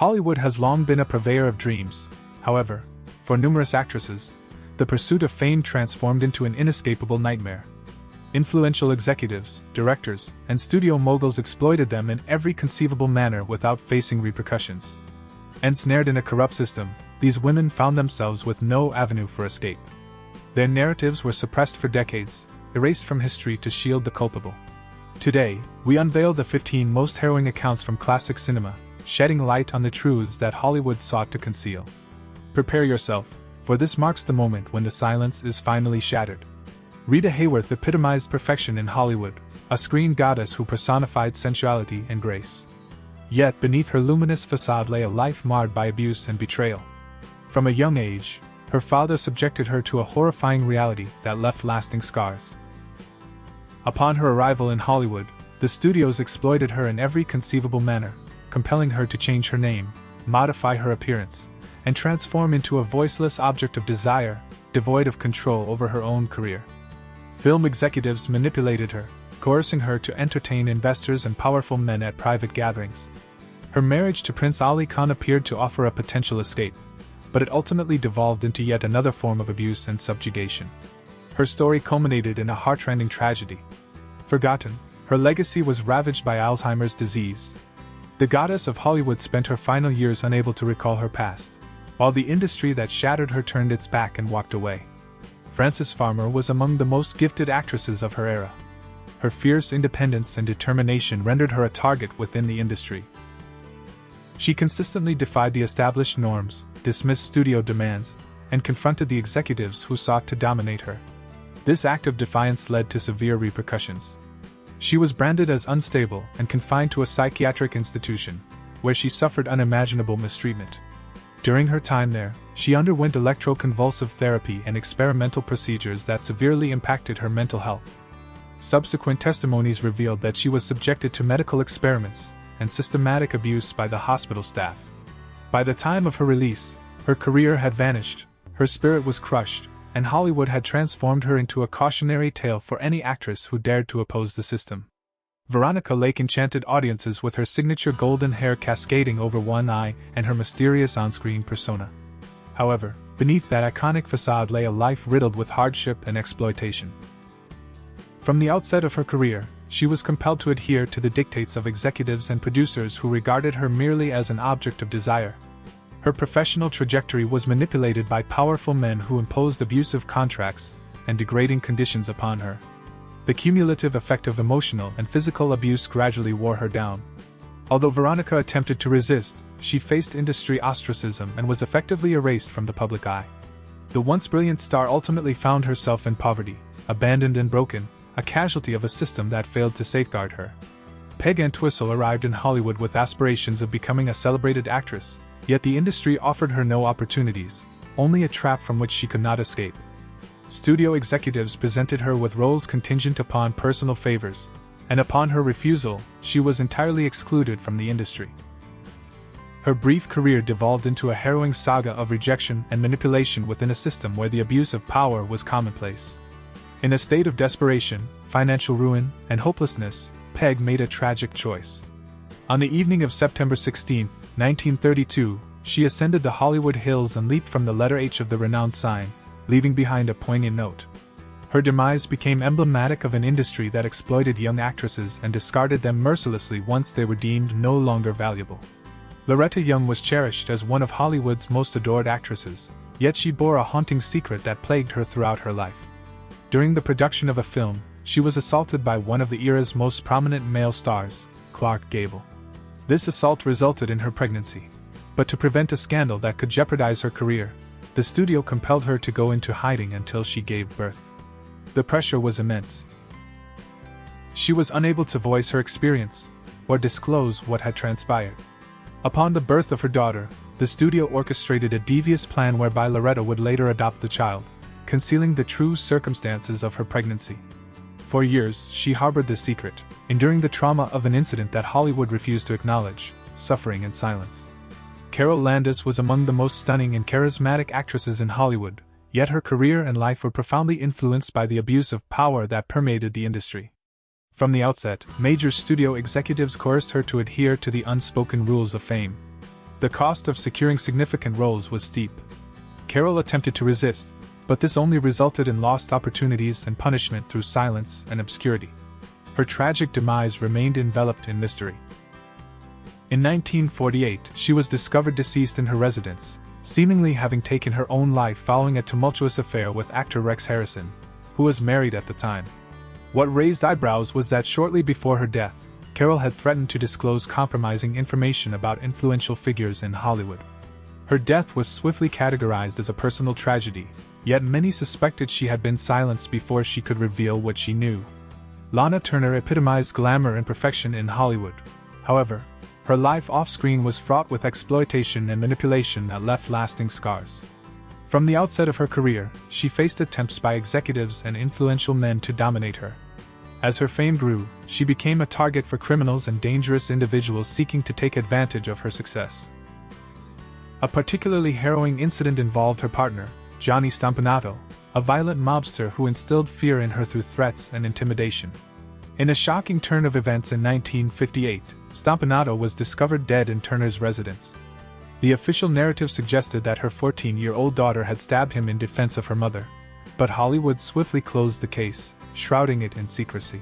Hollywood has long been a purveyor of dreams. However, for numerous actresses, the pursuit of fame transformed into an inescapable nightmare. Influential executives, directors, and studio moguls exploited them in every conceivable manner without facing repercussions. Ensnared in a corrupt system, these women found themselves with no avenue for escape. Their narratives were suppressed for decades, erased from history to shield the culpable. Today, we unveil the 15 most harrowing accounts from classic cinema, shedding light on the truths that Hollywood sought to conceal. Prepare yourself, for this marks the moment when the silence is finally shattered. Rita Hayworth epitomized perfection in Hollywood, a screen goddess who personified sensuality and grace. Yet beneath her luminous facade lay a life marred by abuse and betrayal. From a young age, her father subjected her to a horrifying reality that left lasting scars. Upon her arrival in Hollywood, the studios exploited her in every conceivable manner, compelling her to change her name, modify her appearance, and transform into a voiceless object of desire, devoid of control over her own career. Film executives manipulated her, coercing her to entertain investors and powerful men at private gatherings. Her marriage to Prince Ali Khan appeared to offer a potential escape, but it ultimately devolved into yet another form of abuse and subjugation. Her story culminated in a heartrending tragedy. Forgotten, her legacy was ravaged by Alzheimer's disease. The goddess of Hollywood spent her final years unable to recall her past, while the industry that shattered her turned its back and walked away. Frances Farmer was among the most gifted actresses of her era. Her fierce independence and determination rendered her a target within the industry. She consistently defied the established norms, dismissed studio demands, and confronted the executives who sought to dominate her. This act of defiance led to severe repercussions. She was branded as unstable and confined to a psychiatric institution, where she suffered unimaginable mistreatment. During her time there, she underwent electroconvulsive therapy and experimental procedures that severely impacted her mental health. Subsequent testimonies revealed that she was subjected to medical experiments and systematic abuse by the hospital staff. By the time of her release, her career had vanished, her spirit was crushed, and Hollywood had transformed her into a cautionary tale for any actress who dared to oppose the system. Veronica Lake enchanted audiences with her signature golden hair cascading over one eye and her mysterious on-screen persona. However, beneath that iconic facade lay a life riddled with hardship and exploitation. From the outset of her career, she was compelled to adhere to the dictates of executives and producers who regarded her merely as an object of desire. Her professional trajectory was manipulated by powerful men who imposed abusive contracts and degrading conditions upon her. The cumulative effect of emotional and physical abuse gradually wore her down. Although Veronica attempted to resist, she faced industry ostracism and was effectively erased from the public eye. The once brilliant star ultimately found herself in poverty, abandoned and broken, a casualty of a system that failed to safeguard her. Peg Entwistle arrived in Hollywood with aspirations of becoming a celebrated actress, yet the industry offered her no opportunities, only a trap from which she could not escape. Studio executives presented her with roles contingent upon personal favors, and upon her refusal, she was entirely excluded from the industry. Her brief career devolved into a harrowing saga of rejection and manipulation within a system where the abuse of power was commonplace. In a state of desperation, financial ruin, and hopelessness, Peg made a tragic choice. On the evening of September 16, 1932, she ascended the Hollywood Hills and leaped from the letter H of the renowned sign, leaving behind a poignant note. Her demise became emblematic of an industry that exploited young actresses and discarded them mercilessly once they were deemed no longer valuable. Loretta Young was cherished as one of Hollywood's most adored actresses, yet she bore a haunting secret that plagued her throughout her life. During the production of a film, she was assaulted by one of the era's most prominent male stars, Clark Gable. This assault resulted in her pregnancy. But to prevent a scandal that could jeopardize her career, the studio compelled her to go into hiding until she gave birth. The pressure was immense. She was unable to voice her experience, or disclose what had transpired. Upon the birth of her daughter, the studio orchestrated a devious plan whereby Loretta would later adopt the child, concealing the true circumstances of her pregnancy. For years, she harbored the secret, enduring the trauma of an incident that Hollywood refused to acknowledge, suffering in silence. Carol Landis was among the most stunning and charismatic actresses in Hollywood, yet her career and life were profoundly influenced by the abuse of power that permeated the industry. From the outset, major studio executives coerced her to adhere to the unspoken rules of fame. The cost of securing significant roles was steep. Carol attempted to resist, but this only resulted in lost opportunities and punishment through silence and obscurity. Her tragic demise remained enveloped in mystery. In 1948, she was discovered deceased in her residence, seemingly having taken her own life following a tumultuous affair with actor Rex Harrison, who was married at the time. What raised eyebrows was that shortly before her death, Carol had threatened to disclose compromising information about influential figures in Hollywood. Her death was swiftly categorized as a personal tragedy, yet many suspected she had been silenced before she could reveal what she knew. Lana Turner epitomized glamour and perfection in Hollywood. However, her life off-screen was fraught with exploitation and manipulation that left lasting scars. From the outset of her career, she faced attempts by executives and influential men to dominate her. As her fame grew, she became a target for criminals and dangerous individuals seeking to take advantage of her success. A particularly harrowing incident involved her partner, Johnny Stompanato, a violent mobster who instilled fear in her through threats and intimidation. In a shocking turn of events in 1958, Stompanato was discovered dead in Turner's residence. The official narrative suggested that her 14-year-old daughter had stabbed him in defense of her mother, but Hollywood swiftly closed the case, shrouding it in secrecy.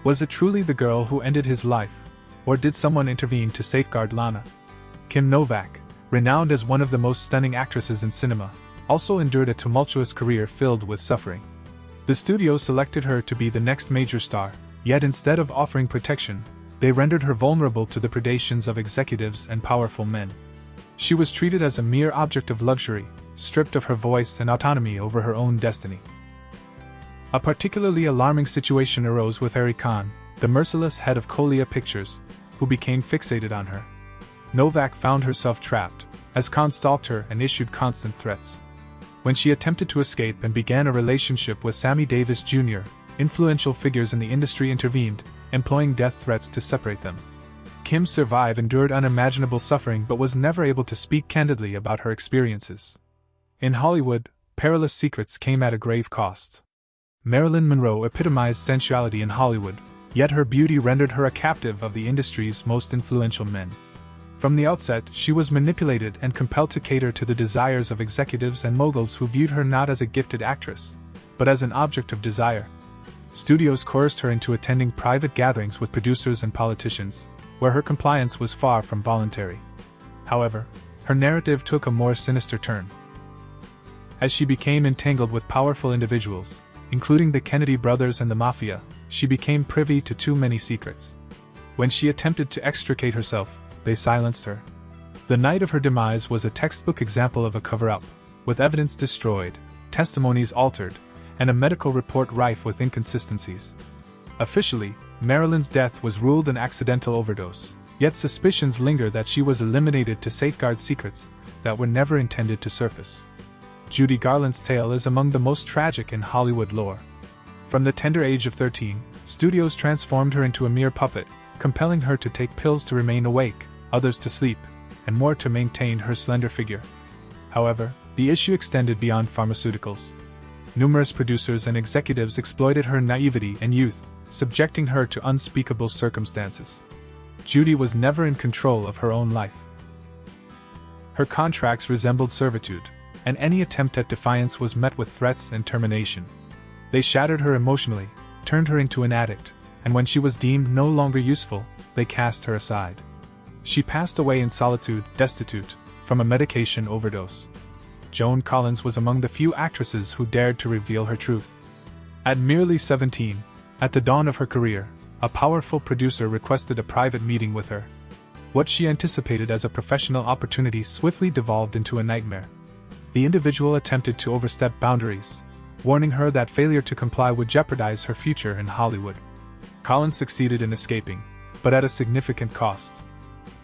Was it truly the girl who ended his life, or did someone intervene to safeguard Lana? Kim Novak, renowned as one of the most stunning actresses in cinema, also endured a tumultuous career filled with suffering. The studio selected her to be the next major star, yet instead of offering protection, they rendered her vulnerable to the predations of executives and powerful men. She was treated as a mere object of luxury, stripped of her voice and autonomy over her own destiny. A particularly alarming situation arose with Ari Khan, the merciless head of Kolia Pictures, who became fixated on her. Novak found herself trapped, as Khan stalked her and issued constant threats. When she attempted to escape and began a relationship with Sammy Davis Jr., influential figures in the industry intervened, employing death threats to separate them. Kim survived, endured unimaginable suffering, but was never able to speak candidly about her experiences. In Hollywood, perilous secrets came at a grave cost. Marilyn Monroe epitomized sensuality in Hollywood, yet her beauty rendered her a captive of the industry's most influential men. From the outset, she was manipulated and compelled to cater to the desires of executives and moguls who viewed her not as a gifted actress, but as an object of desire. Studios coerced her into attending private gatherings with producers and politicians, where her compliance was far from voluntary. However, her narrative took a more sinister turn. As she became entangled with powerful individuals, including the Kennedy brothers and the Mafia, she became privy to too many secrets. When she attempted to extricate herself, they silenced her. The night of her demise was a textbook example of a cover-up, with evidence destroyed, testimonies altered, and a medical report rife with inconsistencies. Officially, Marilyn's death was ruled an accidental overdose, yet suspicions linger that she was eliminated to safeguard secrets that were never intended to surface. Judy Garland's tale is among the most tragic in Hollywood lore. From the tender age of 13, studios transformed her into a mere puppet, compelling her to take pills to remain awake, others to sleep, and more to maintain her slender figure. However, the issue extended beyond pharmaceuticals. Numerous producers and executives exploited her naivety and youth, subjecting her to unspeakable circumstances. Judy was never in control of her own life. Her contracts resembled servitude, and any attempt at defiance was met with threats and termination. They shattered her emotionally, turned her into an addict, and when she was deemed no longer useful, they cast her aside. She passed away in solitude, destitute, from a medication overdose. Joan Collins was among the few actresses who dared to reveal her truth. At merely 17, at the dawn of her career, a powerful producer requested a private meeting with her. What she anticipated as a professional opportunity swiftly devolved into a nightmare. The individual attempted to overstep boundaries, warning her that failure to comply would jeopardize her future in Hollywood. Collins succeeded in escaping, but at a significant cost.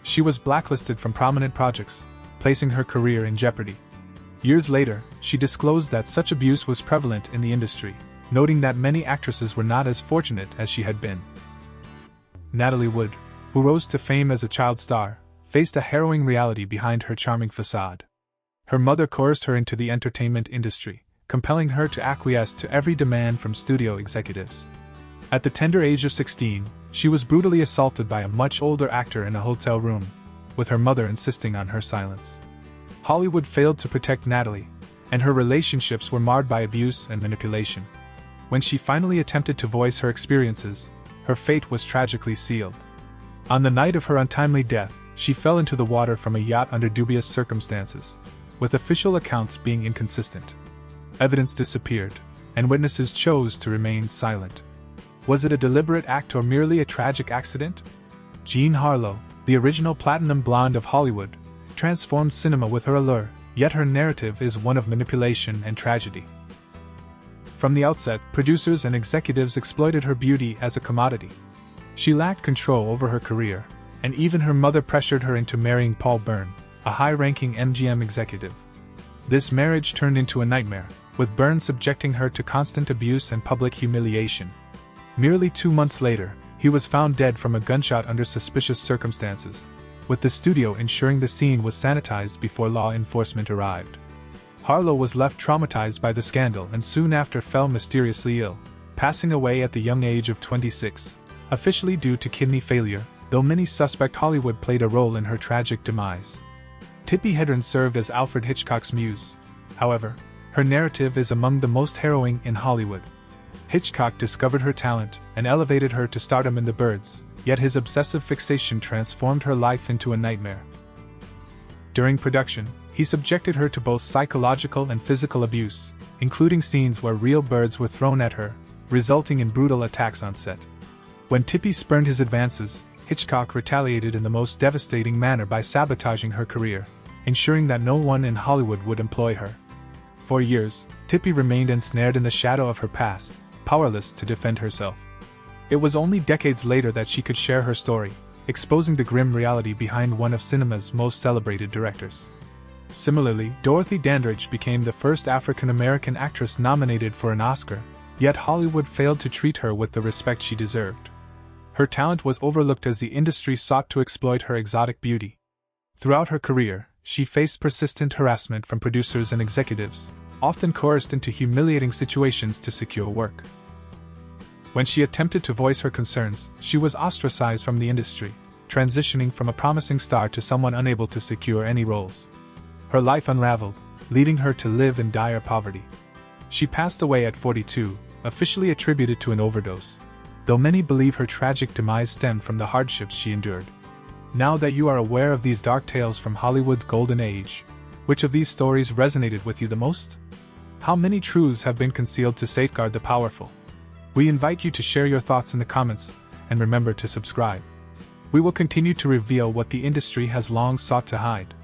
She was blacklisted from prominent projects, placing her career in jeopardy. Years later, she disclosed that such abuse was prevalent in the industry, noting that many actresses were not as fortunate as she had been. Natalie Wood, who rose to fame as a child star, faced a harrowing reality behind her charming facade. Her mother coerced her into the entertainment industry, compelling her to acquiesce to every demand from studio executives. At the tender age of 16, she was brutally assaulted by a much older actor in a hotel room. with her mother insisting on her silence. Hollywood failed to protect Natalie, and her relationships were marred by abuse and manipulation. When she finally attempted to voice her experiences, her fate was tragically sealed. On the night of her untimely death, she fell into the water from a yacht under dubious circumstances, with official accounts being inconsistent. Evidence disappeared, and witnesses chose to remain silent. Was it a deliberate act or merely a tragic accident? Jean Harlow, the original platinum blonde of Hollywood, transformed cinema with her allure, yet her narrative is one of manipulation and tragedy. From the outset, producers and executives exploited her beauty as a commodity. She lacked control over her career, and even her mother pressured her into marrying Paul Byrne, a high-ranking MGM executive. This marriage turned into a nightmare, with Byrne subjecting her to constant abuse and public humiliation. Merely 2 months later, he was found dead from a gunshot under suspicious circumstances, with the studio ensuring the scene was sanitized before law enforcement arrived. Harlow was left traumatized by the scandal and soon after fell mysteriously ill, passing away at the young age of 26, officially due to kidney failure, though many suspect Hollywood played a role in her tragic demise. Tippi Hedren served as Alfred Hitchcock's muse. However, her narrative is among the most harrowing in Hollywood. Hitchcock discovered her talent and elevated her to stardom in The Birds, yet his obsessive fixation transformed her life into a nightmare. During production, he subjected her to both psychological and physical abuse, including scenes where real birds were thrown at her, resulting in brutal attacks on set. When Tippi spurned his advances, Hitchcock retaliated in the most devastating manner by sabotaging her career, ensuring that no one in Hollywood would employ her. For years, Tippi remained ensnared in the shadow of her past, powerless to defend herself. It was only decades later that she could share her story, exposing the grim reality behind one of cinema's most celebrated directors. Similarly, Dorothy Dandridge became the first African-American actress nominated for an Oscar, yet Hollywood failed to treat her with the respect she deserved. Her talent was overlooked as the industry sought to exploit her exotic beauty. Throughout her career, she faced persistent harassment from producers and executives, often coerced into humiliating situations to secure work. When she attempted to voice her concerns, she was ostracized from the industry, transitioning from a promising star to someone unable to secure any roles. Her life unraveled, leading her to live in dire poverty. She passed away at 42, officially attributed to an overdose, though many believe her tragic demise stemmed from the hardships she endured. Now that you are aware of these dark tales from Hollywood's golden age, which of these stories resonated with you the most? How many truths have been concealed to safeguard the powerful? We invite you to share your thoughts in the comments, and remember to subscribe. We will continue to reveal what the industry has long sought to hide.